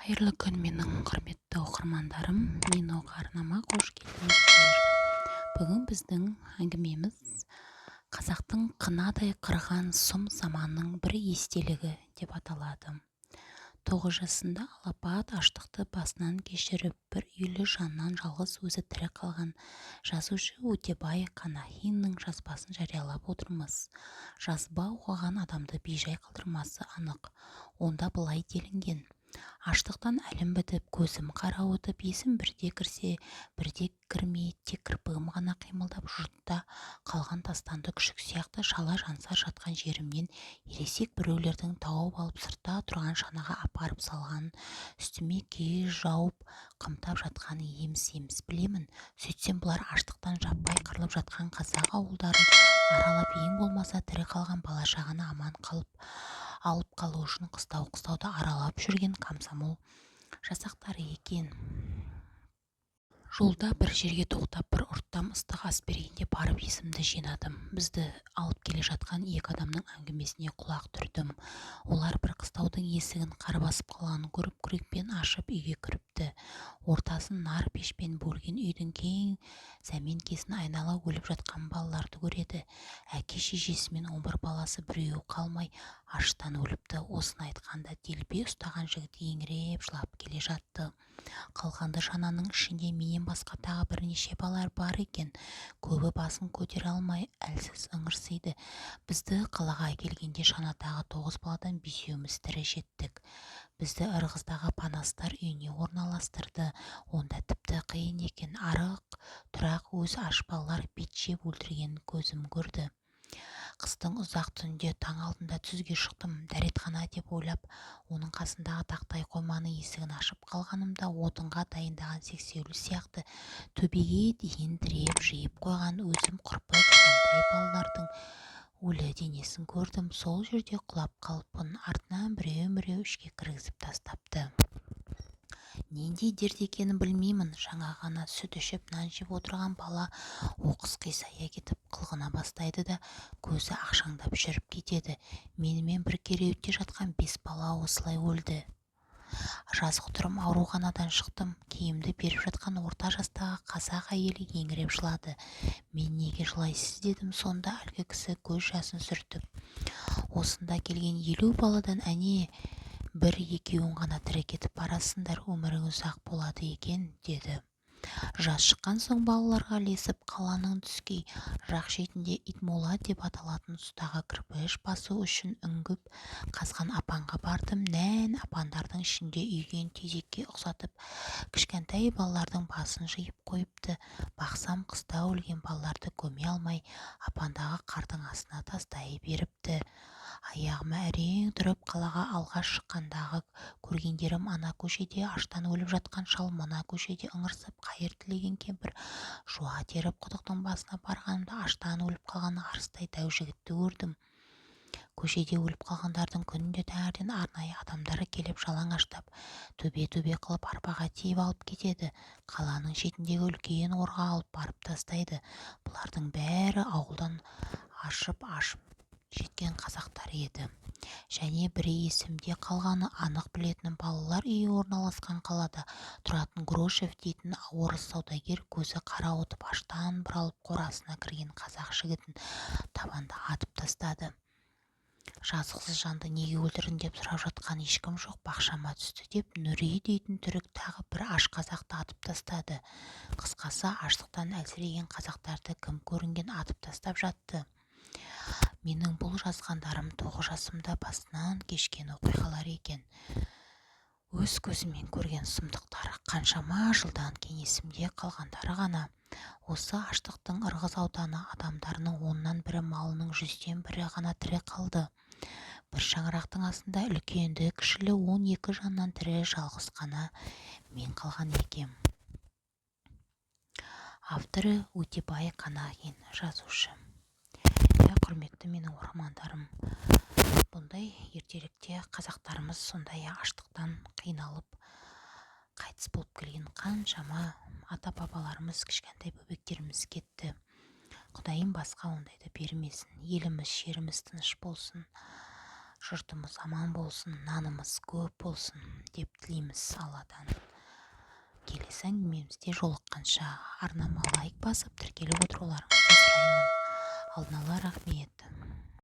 Қайырлы күн менің құрметті оқырмандарым, Миноға арнама қош келдіңіздер. Бүгін біздің әңгімеміз қазақтың қынадай қырған сұм заманның бір естелігі деп аталады. 9 жасында алапат аштықты басынан кешіріп, бір үйлі жаннан жалғыз өзі тірі қалған жазушы Өтебай Қанахиннің жазбасын жариялап отырмыз. Жазба оқыған адамды бейжай қалдырмасы анық. Онда былай делінген: аштықтан әлім бітіп, көзім қарауытып, есім бірде кірсе, бірде кірмей, тек кірпігім ғана қимылдап, жұртта қалған тастанды күшік сияқты шала жансар жатқан жерімнен ересек біреулердің тауып алып сыртта тұрған шанаға апарып салғанын, үстіме киіз жауып қымтап жатқанын еміс-еміс білемін. Сөйтсем бұлар аштықтан жаппай қырылып жатқан қазақ ауылдарын аралап, ең болмаса тірі қалған бала-шағаны аман алып қалу үшін қыстау-қыстауды аралап жүрген комсомол жасақтары екен. Жолда бір жерге тоқтап, бір ұрттам ыстық ас бергенде барып есімді жинадым. Бізді алып келе жатқан екі адамның әңгімесіне құлақ түрдім. Олар бір қыстаудың есігін қар басып қалғанын көріп, күрекпен ашып үйге кіріпті. Ортасын нар пешпен бөлген үйдің кең сәменкесін айнала өліп жатқан балаларды көреді. Әке-шешесі мен 11 баласы біреуі қалмай аштан өліпті. Осыны айтқанда делбе ұстаған жігіт еңіреп жылап келе жатты. Қалғанды шананың ішінде менен басқа тағы бірнеше балалар бар екен. Көбі басын көтере алмай әлсіз ыңырсиды. Бізді қалаға келгенде шанадағы 9 баладан 5-еуміз тірі жеттік. Бізді Ырғыздағы панастар үйіне орналастырды. Онда тіпті қиын екен. Арық тұрақ өз аш балалар бет жеп өлтіргенін көзім көрді. Қыстың ұзақ түнде таң алдында түзге шықтым. Дәретхана деп ойлап, оның қасындағы тақтай қойманың есігін ашып қалғанымда, отынға дайындаған сексеуіл сияқты төбеге дейін тіреп жиып қойған өзім құрпы кішкентай балалардың өлі денесін көрдім. Сол жерде құлап қалыппын. Артынан біреу ішке кіргізіп тастапты. Нендей дерт екенін білмеймін. Жаңа ғана сүт ішіп, нан жеп отырған бала оқыс қисая кетіп қылғына бастайды да көзі ақшаңдап жүріп кетеді. Менімен бір кереуетте жатқан 5 бала осылай өлді. Жазғытұрым ауруханадан шықтым. Киімді беріп жатқан орта жастағы қазақ әйелі еңіреп жылады. Мен неге жылайсыз дедім. Сонда әлгі кісі көз жасын сүртіп: осында келген 50 баладан әне бір-екеуін ғана тірі кетіп барасыңдар, өмірің ұзақ болады екен, деді. Жаз шыққан соң балаларға ілесіп, қаланың түскей жақ шетінде Итмола деп аталатын тұстағы кірпіш басу үшін үңгіп қазған апанға бардым. Нән апандардың ішінде үйген тезекке ұқсатып, кішкентай балалардың басын жиып қойыпты. Бақсам, қыста өлген балаларды көме алмай, апандағы қардың астына тастай беріпті. Аяғыма әрең тұрып, қалаға алғаш шыққандағы көргендерім ана көшеде аштан өліп жатқан шал, мына көшеде ыңырсып қайыр тілеген кемпір, жуа теріп құдықтың басына барғанымда аштан өліп қалған арыстай дәу жігітті көрдім. Көшеде өліп қалғандардың күнінде таңертең арнайы адамдары келіп жалаңаштап, төбе-төбе қылып арбаға тиеп алып кетеді. Қаланың шетіндегі үлкен орға алып барып тастайды. Бұлардың бәрі ауылдан ашып жеткен қазақтар еді. Және бірі есімде қалғаны анық білетінім, балалар үйі орналасқан қалада тұратын Грошев дейтін орыс саудагер көзі қарауытып аштан бұралып қорасына кірген қазақ жігітін табанда атып тастады. Жазықсыз жанды неге өлтірдің деп сұрап жатқан ешкім жоқ. Бақшама түсті деп Нүри дейтін түрік тағы бір аш қазақты атып тастады. Қысқасы, аштықтан әлсіреген қазақтарды кім көрінген атып тастап жатты. Менің бұл жазғандарым 9 жасымда басынан кешкен оқиғалар екен. Өз көзіммен көрген сұмдықтар, қаншама жылдан кейін есімде қалғандары ғана. Осы аштықтың Ырғыз ауданы адамдарының 10-нан бірі, малының 100-ден бірі ғана тірі қалды. Бір шаңырақтың астында үлкенді кішілі 12 жаннан тірі жалғыз ғана мен қалған екем. Авторы Өтебай Қанахин, жазушы. Құрметті менің оқырмандарым, бұндай ертелікте қазақтарымыз сондай аштықтан қиналып қайтыс болып келген қаншама ата-бабаларымыз, кішкентай бөбектеріміз кетті. Құдайым басқа ондайды бермесін. Еліміз, жеріміз тыныш болсын. жұртымыз аман болсын, нанымыз көп болсын деп тілейміз Алладан. Келесі әңгімемізде жолыққанша арнама лайк басып тіркеліп отыруларыңызды сұраймын. Алдын ала рахмет.